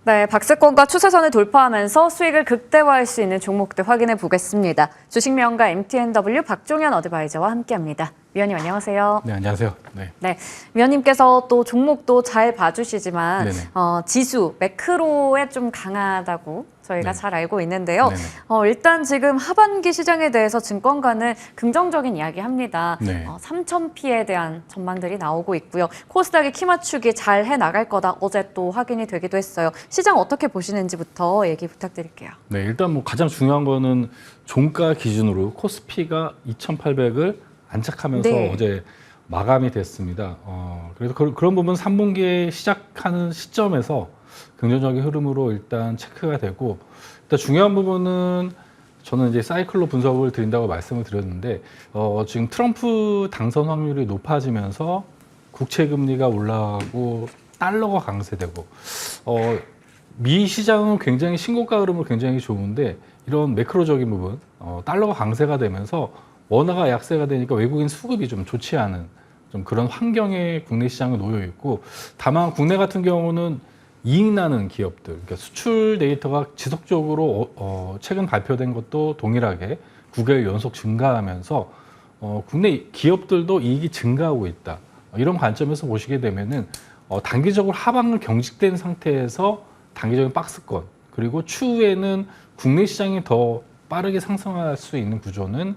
네, 박스권과 추세선을 돌파하면서 수익을 극대화할 수 있는 종목들 확인해 보겠습니다. 주식명가 MTNW 박종현 어드바이저와 함께합니다. 위원님 안녕하세요. 네, 안녕하세요. 네, 위원님께서 또 종목도 잘 봐주시지만 네네. 지수, 매크로에 좀 강하다고 저희가 네. 잘 알고 있는데요. 네네. 일단 지금 하반기 시장에 대해서 증권가는 긍정적인 이야기합니다. 네. 3,000P에 대한 전망들이 나오고 있고요. 코스닥이 키 맞추기 잘 해나갈 거다. 어제 또 확인이 되기도 했어요. 시장 어떻게 보시는지부터 얘기 부탁드릴게요. 네, 일단 뭐 가장 중요한 거는 종가 기준으로 코스피가 2,800을 안착하면서 네. 어제 마감이 됐습니다. 그래서 그런 부분 3분기에 시작하는 시점에서 긍정적인 흐름으로 일단 체크가 되고, 일단 중요한 부분은 저는 이제 사이클로 분석을 드린다고 말씀을 드렸는데, 지금 트럼프 당선 확률이 높아지면서 국채 금리가 올라가고 달러가 강세되고, 미 시장은 굉장히 신고가 흐름을 굉장히 좋은데, 이런 매크로적인 부분, 달러가 강세가 되면서 원화가 약세가 되니까 외국인 수급이 좀 좋지 않은 좀 그런 환경에 국내 시장은 놓여 있고, 다만 국내 같은 경우는 이익 나는 기업들, 그러니까 수출 데이터가 지속적으로 최근 발표된 것도 동일하게 9개월 연속 증가하면서 국내 기업들도 이익이 증가하고 있다. 이런 관점에서 보시게 되면은 단기적으로 하방을 경직된 상태에서 단기적인 박스권, 그리고 추후에는 국내 시장이 더 빠르게 상승할 수 있는 구조는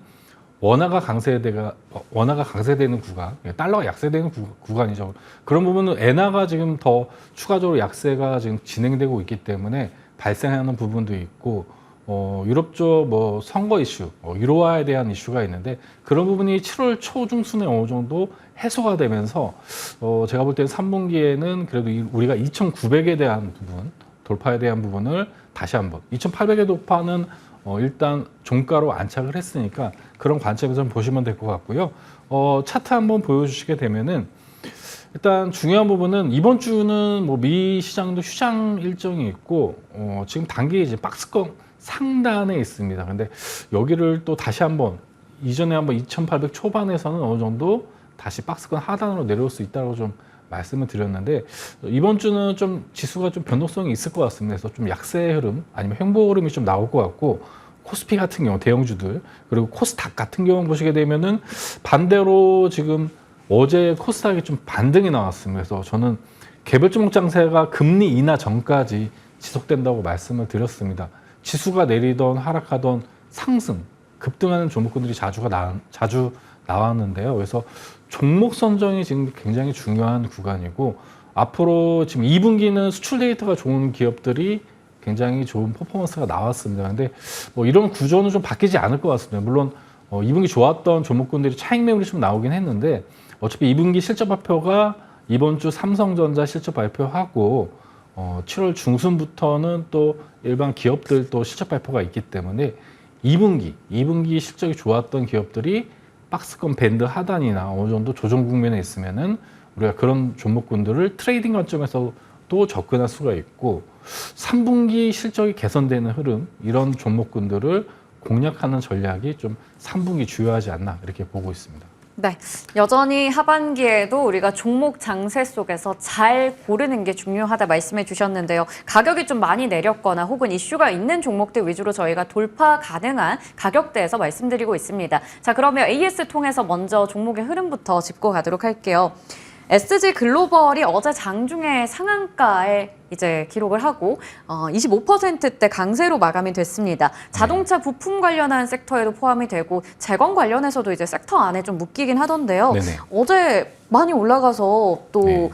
원화가 강세되는 구간, 달러가 약세되는 구간이죠. 그런 부분은 엔화가 지금 더 추가적으로 약세가 지금 진행되고 있기 때문에 발생하는 부분도 있고, 유럽 쪽 뭐 선거 이슈, 유로화에 대한 이슈가 있는데, 그런 부분이 7월 초 중순에 어느 정도 해소가 되면서 제가 볼 때는 3분기에는 그래도 우리가 2,900에 대한 부분, 돌파에 대한 부분을 다시 한번 2,800의 돌파는 일단 종가로 안착을 했으니까 그런 관점에서 보시면 될 것 같고요. 차트 한번 보여주시게 되면은, 일단 중요한 부분은 이번 주는 뭐 미 시장도 휴장 일정이 있고, 지금 단기 이제 박스권 상단에 있습니다. 근데 여기를 또 다시 한번 이전에 한번 2,800 초반에서는 어느 정도 다시 박스권 하단으로 내려올 수 있다고 좀 말씀을 드렸는데, 이번 주는 좀 지수가 좀 변동성이 있을 것 같습니다. 그래서 좀 약세 흐름 아니면 횡보 흐름이 좀 나올 것 같고, 코스피 같은 경우 대형주들, 그리고 코스닥 같은 경우 보시게 되면은 반대로 지금 어제 코스닥이 좀 반등이 나왔습니다. 그래서 저는 개별 종목 장세가 금리 인하 전까지 지속된다고 말씀을 드렸습니다. 지수가 내리던 하락하던 상승, 급등하는 종목군들이 자주 나왔는데요. 그래서 종목 선정이 지금 굉장히 중요한 구간이고, 앞으로 지금 2분기는 수출 데이터가 좋은 기업들이 굉장히 좋은 퍼포먼스가 나왔습니다. 근데 뭐 이런 구조는 좀 바뀌지 않을 것 같습니다. 물론 2분기 좋았던 종목군들이 차익 매물이 좀 나오긴 했는데, 어차피 2분기 실적 발표가 이번 주 삼성전자 실적 발표하고 7월 중순부터는 또 일반 기업들 또 실적 발표가 있기 때문에 2분기 실적이 좋았던 기업들이 박스권 밴드 하단이나 어느 정도 조정 국면에 있으면은 우리가 그런 종목군들을 트레이딩 관점에서 또 접근할 수가 있고, 3분기 실적이 개선되는 흐름, 이런 종목군들을 공략하는 전략이 좀 3분기 주요하지 않나 이렇게 보고 있습니다. 네, 여전히 하반기에도 우리가 종목 장세 속에서 잘 고르는 게 중요하다 말씀해 주셨는데요. 가격이 좀 많이 내렸거나 혹은 이슈가 있는 종목들 위주로 저희가 돌파 가능한 가격대에서 말씀드리고 있습니다. 자, 그러면 AS 통해서 먼저 종목의 흐름부터 짚고 가도록 할게요. SG 글로벌이 어제 장중에 상한가에 이제 기록을 하고 25%대 강세로 마감이 됐습니다. 자동차 부품 관련한 섹터에도 포함이 되고 재건 관련해서도 이제 섹터 안에 좀 묶이긴 하던데요. 네네. 어제 많이 올라가서 또 네.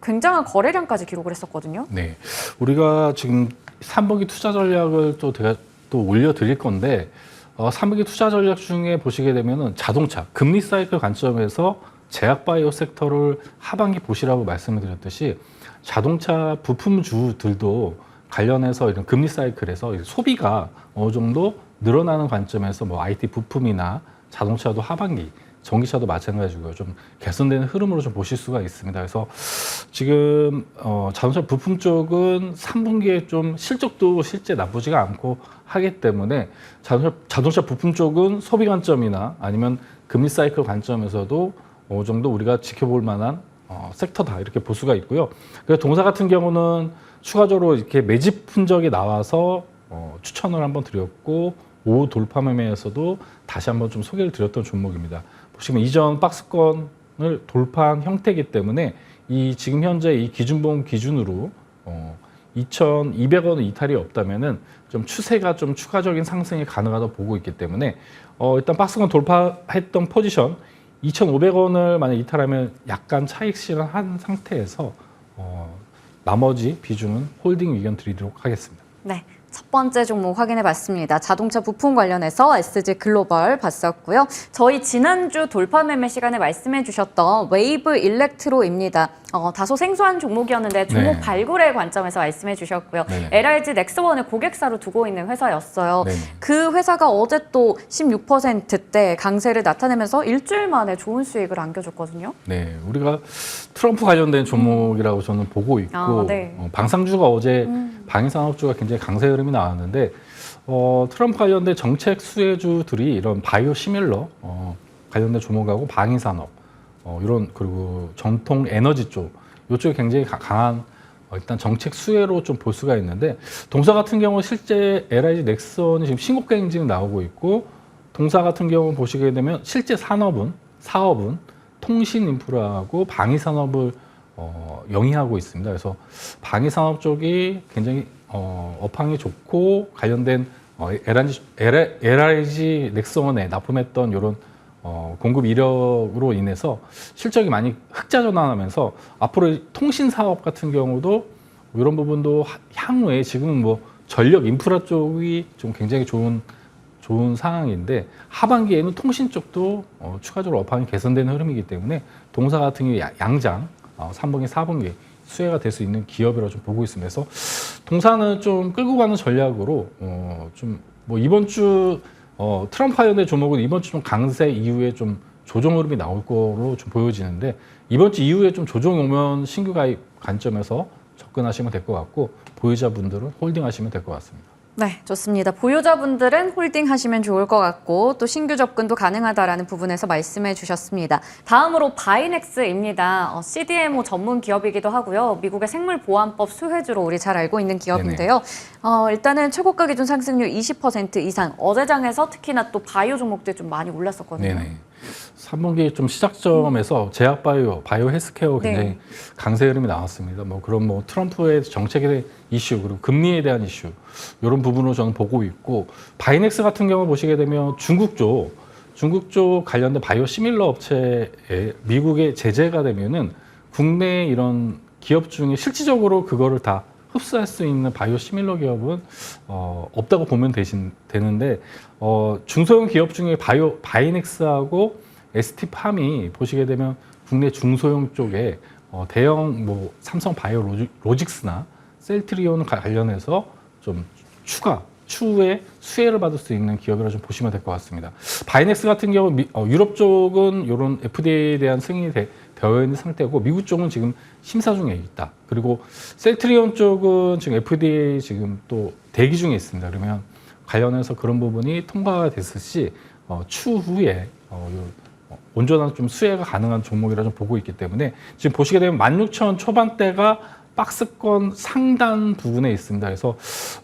굉장한 거래량까지 기록을 했었거든요. 네, 우리가 지금 3분기 투자 전략을 제가 또 올려드릴 건데, 3분기 투자 전략 중에 보시게 되면은 자동차, 금리 사이클 관점에서 제약바이오 섹터를 하반기 보시라고 말씀을 드렸듯이, 자동차 부품주들도 관련해서 이런 금리 사이클에서 소비가 어느 정도 늘어나는 관점에서 뭐 IT 부품이나 자동차도 하반기, 전기차도 마찬가지고요. 좀 개선되는 흐름으로 좀 보실 수가 있습니다. 그래서 지금 자동차 부품 쪽은 3분기에 좀 실적도 실제 나쁘지가 않고 하기 때문에 자동차 부품 쪽은 소비 관점이나 아니면 금리 사이클 관점에서도 어느 정도 우리가 지켜볼 만한 섹터다 이렇게 볼 수가 있고요. 그래서 동사 같은 경우는 추가적으로 이렇게 매집 흔적이 나와서 추천을 한번 드렸고 5 돌파 매매에서도 다시 한번 좀 소개를 드렸던 종목입니다. 보시면 이전 박스권을 돌파한 형태이기 때문에 이 지금 현재 이 기준봉 기준으로 2,200원 이탈이 없다면은 좀 추세가 좀 추가적인 상승이 가능하다 보고 있기 때문에 일단 박스권 돌파했던 포지션 2,500원을 만약 이탈하면 약간 차익 실현한 상태에서 나머지 비중은 홀딩 의견 드리도록 하겠습니다. 네. 첫 번째 종목 확인해 봤습니다. 자동차 부품 관련해서 SG 글로벌 봤었고요. 저희 지난주 돌파 매매 시간에 말씀해 주셨던 웨이브 일렉트로입니다. 다소 생소한 종목이었는데 종목 네. 발굴의 관점에서 말씀해 주셨고요. 네. LRG 넥스원을 고객사로 두고 있는 회사였어요. 네. 그 회사가 어제 또 16%대 강세를 나타내면서 일주일 만에 좋은 수익을 안겨줬거든요. 네, 우리가 트럼프 관련된 종목이라고 저는 보고 있고 네. 방산주가 어제 방위산업주가 굉장히 강세 흐름이 나왔는데 트럼프 관련된 정책 수혜주들이 이런 바이오 시밀러 관련된 종목하고 방위산업 이런 그리고 전통 에너지 쪽 이쪽이 굉장히 강한 일단 정책 수혜로 좀 볼 수가 있는데 동사 같은 경우 실제 LIG 넥슨이 지금 신고가 행진이 나오고 있고 동사 같은 경우 보시게 되면 실제 사업은 통신 인프라하고 방위 산업을 영위하고 있습니다. 그래서 방위 산업 쪽이 굉장히 업황이 좋고 관련된 LIG 넥슨에 납품했던 이런 공급 이력으로 인해서 실적이 많이 흑자 전환하면서 앞으로 통신 사업 같은 경우도 이런 부분도 향후에 지금은 뭐 전력 인프라 쪽이 좀 굉장히 좋은 상황인데 하반기에는 통신 쪽도 추가적으로 업황이 개선되는 흐름이기 때문에 동사 같은 경우 양장 3분기, 4분기 수혜가 될 수 있는 기업이라고 좀 보고 있으면서 동사는 좀 끌고 가는 전략으로 좀 뭐 이번 주 트럼프 관련된 종목은 이번 주 좀 강세 이후에 좀 조정 흐름이 나올 거로 좀 보여지는데 이번 주 이후에 좀 조정 오면 신규 가입 관점에서 접근하시면 될 것 같고 보유자분들은 홀딩하시면 될 것 같습니다. 네, 좋습니다. 보유자분들은 홀딩하시면 좋을 것 같고 또 신규 접근도 가능하다라는 부분에서 말씀해 주셨습니다. 다음으로 바이넥스입니다. CDMO 전문 기업이기도 하고요. 미국의 생물보안법 수혜주로 우리 잘 알고 있는 기업인데요. 일단은 최고가 기준 상승률 20% 이상, 어제장에서 특히나 또 바이오 종목들 좀 많이 올랐었거든요. 네네. 3분기 좀 시작점에서 제약바이오, 바이오 헬스케어 굉장히 네. 강세 흐름이 나왔습니다. 뭐 그런 뭐 트럼프의 정책에 대한 이슈 그리고 금리에 대한 이슈 이런 부분으로 저는 보고 있고 바이넥스 같은 경우 보시게 되면 중국 쪽 관련된 바이오 시밀러 업체에 미국의 제재가 되면은 국내 이런 기업 중에 실질적으로 그거를 다 흡수할 수 있는 바이오 시밀러 기업은 없다고 보면 되는데 중소형 기업 중에 바이넥스하고 ST팜이 보시게 되면 국내 중소형 쪽에 대형 뭐 삼성 바이오 로직스나 셀트리온 관련해서 좀 추후에 수혜를 받을 수 있는 기업이라 좀 보시면 될 것 같습니다. 바이넥스 같은 경우 유럽 쪽은 이런 FDA에 대한 승인이 되어 있는 상태고 미국 쪽은 지금 심사 중에 있다. 그리고 셀트리온 쪽은 지금 FDA 지금 또 대기 중에 있습니다. 그러면 관련해서 그런 부분이 통과가 됐을 시 추후에 온전한 좀 수혜가 가능한 종목이라 좀 보고 있기 때문에 지금 보시게 되면 16,000원 초반대가 박스권 상단 부분에 있습니다. 그래서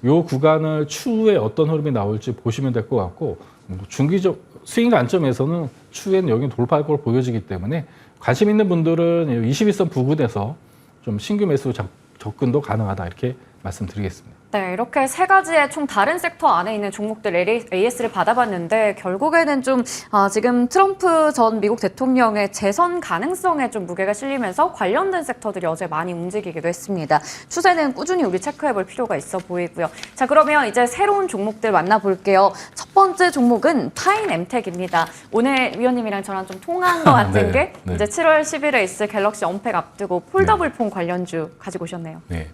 이 구간을 추후에 어떤 흐름이 나올지 보시면 될 것 같고 중기적 스윙 관점에서는 추후에는 여기 돌파할 걸 보여지기 때문에 관심 있는 분들은 21선 부근에서 좀 신규 매수 접근도 가능하다 이렇게 말씀드리겠습니다. 네, 이렇게 세 가지의 총 다른 섹터 안에 있는 종목들 AS를 받아봤는데 결국에는 좀 지금 트럼프 전 미국 대통령의 재선 가능성에 좀 무게가 실리면서 관련된 sek터들이 어제 많이 움직이기도 했습니다. 추세는 꾸준히 우리 체크해볼 필요가 있어 보이고요. 자, 그러면 이제 새로운 종목들 만나볼게요. 첫 번째 종목은 타인엠텍입니다. 오늘 위원님이랑 저랑 좀 통한 것 같은 게 이제 7월 10일에 있을 갤럭시 언팩 앞두고 폴더블 폰 관련주 가지고 오셨네요. 네,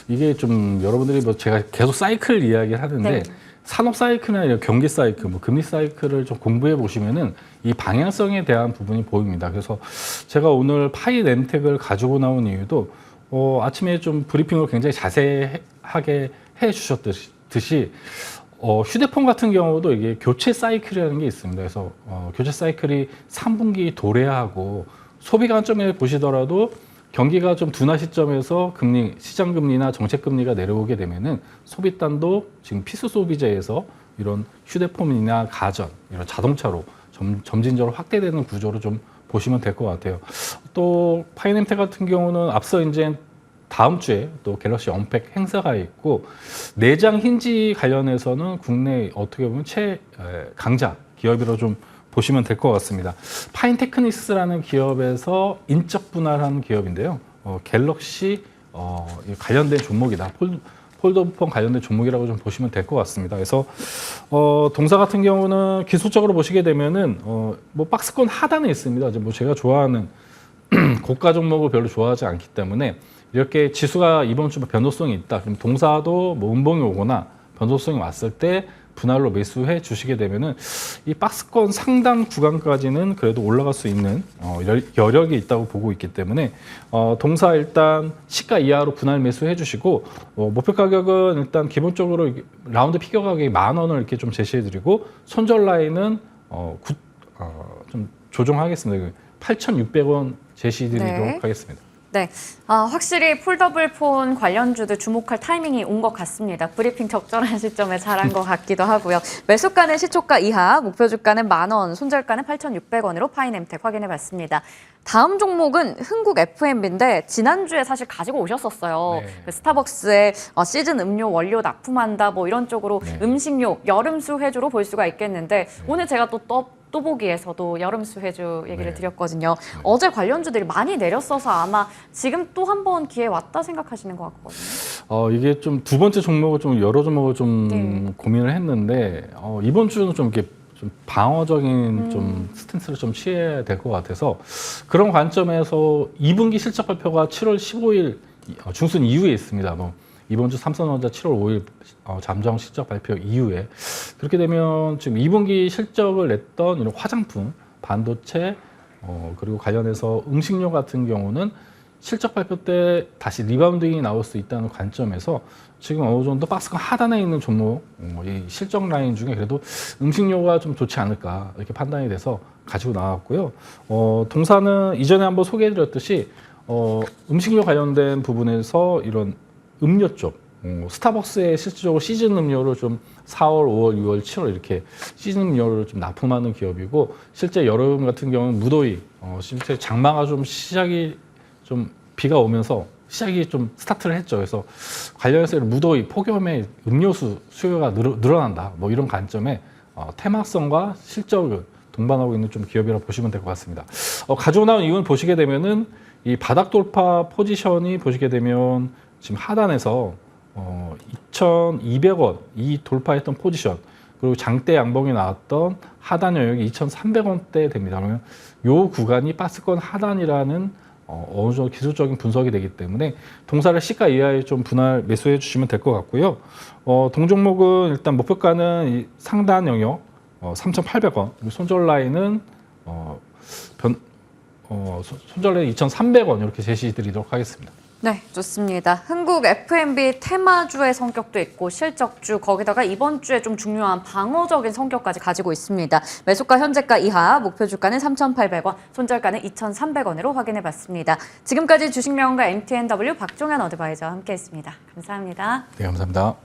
이게 좀 여러분들이 뭐 제가 계속 사이클 이야기를 하는데 산업 사이클이나 이런 경기 사이클, 뭐 금리 사이클을 좀 공부해 보시면은 이 방향성에 대한 부분이 보입니다. 그래서 제가 오늘 파이엠텍을 가지고 나온 이유도 아침에 좀 브리핑을 굉장히 자세하게 해 주셨듯이 휴대폰 같은 경우도 이게 교체 사이클이라는 게 있습니다. 그래서 교체 사이클이 3분기 도래하고 소비 관점에 보시더라도 경기가 좀 둔화 시점에서 시장 금리나 정책 금리가 내려오게 되면은 소비단도 지금 필수 소비재에서 이런 휴대폰이나 가전, 이런 자동차로 점진적으로 확대되는 구조로 좀 보시면 될 것 같아요. 또 파이낸텍 같은 경우는 앞서 이제 다음 주에 또 갤럭시 언팩 행사가 있고 내장 힌지 관련해서는 국내 어떻게 보면 최강자 기업이라고 좀 보시면 될 것 같습니다. 파인테크닉스라는 기업에서 인적 분할하는 기업인데요. 갤럭시 관련된 종목이다. 폴더폰 관련된 종목이라고 좀 보시면 될 것 같습니다. 그래서 동사 같은 경우는 기술적으로 보시게 되면은 뭐 박스권 하단에 있습니다. 이제 뭐 제가 좋아하는 고가 종목을 별로 좋아하지 않기 때문에 이렇게 지수가 이번 주 변동성이 있다. 그럼 동사도 뭐 음봉이 오거나 변동성이 왔을 때 분할로 매수해 주시게 되면은 이 박스권 상단 구간까지는 그래도 올라갈 수 있는 여력이 있다고 보고 있기 때문에 동사 일단 시가 이하로 분할 매수해 주시고 목표 가격은 일단 기본적으로 라운드 피겨 가격이 10,000원을 이렇게 좀 제시해 드리고 손절 라인은 좀 조정하겠습니다. 8,600원 제시 드리도록 하겠습니다. 네, 확실히 폴더블 폰 관련주들 주목할 타이밍이 온 것 같습니다. 브리핑 적절한 시점에 잘한 것 같기도 하고요. 매수가는 시초가 이하, 목표 주가는 10,000원, 손절가는 8,600원으로 파이낸텍 확인해봤습니다. 다음 종목은 흥국 F&B인데 지난주에 사실 가지고 오셨었어요. 네. 그 스타벅스의 시즌 음료 원료 납품한다 뭐 이런 쪽으로 네. 음식료, 여름수 해주로 볼 수가 있겠는데 오늘 제가 또 보기에서도 여름수 해주 얘기를 드렸거든요. 어제 관련주들이 많이 내렸어서 아마 지금 또 한 번 기회 왔다 생각하시는 것 같거든요. 이게 좀 두 번째 종목을 좀 여러 종목을 좀 고민을 했는데 이번 주는 좀 이렇게 좀 방어적인 좀 스탠스를 좀 취해야 될 것 같아서 그런 관점에서 2분기 실적 발표가 7월 15일 중순 이후에 있습니다. 뭐 이번 주 삼성전자 7월 5일 잠정 실적 발표 이후에 그렇게 되면 지금 2분기 실적을 냈던 이런 화장품, 반도체 그리고 관련해서 음식료 같은 경우는 실적 발표 때 다시 리바운딩이 나올 수 있다는 관점에서 지금 어느 정도 박스권 하단에 있는 종목, 이 실적 라인 중에 그래도 음식료가 좀 좋지 않을까 이렇게 판단이 돼서 가지고 나왔고요. 동사는 이전에 한번 소개해드렸듯이 음식료 관련된 부분에서 이런 음료 쪽, 스타벅스의 실질적으로 시즌 음료를 좀 4월, 5월, 6월, 7월 이렇게 시즌 음료를 좀 납품하는 기업이고 실제 여름 같은 경우는 무더위, 실제 장마가 좀 시작이 좀 비가 오면서 시작이 좀 스타트를 했죠. 그래서 관련해서 무더위, 폭염에 음료수 수요가 늘어난다. 뭐 이런 관점에 테마성과 실적을 동반하고 있는 좀 기업이라고 보시면 될 것 같습니다. 가지고 나온 이유는 보시게 되면은 이 바닥 돌파 포지션이 보시게 되면 지금 하단에서 2,200원 이 돌파했던 포지션 그리고 장대 양봉이 나왔던 하단 영역이 2,300원대 됩니다. 그러면 요 구간이 박스권 하단이라는 어느 정도 기술적인 분석이 되기 때문에 동사를 시가 이하에 좀 분할 매수해 주시면 될 것 같고요. 동종목은 일단 목표가는 이 상단 영역 3,800원, 손절 라인은 손절 라인 2,300원 이렇게 제시 드리도록 하겠습니다. 네, 좋습니다. 흥국 F&B 테마주의 성격도 있고 실적주 거기다가 이번 주에 좀 중요한 방어적인 성격까지 가지고 있습니다. 매수가 현재가 이하, 목표 주가는 3,800원, 손절가는 2,300원으로 확인해봤습니다. 지금까지 주식명가 MTNW 박종현 어드바이저와 함께했습니다. 감사합니다. 네, 감사합니다.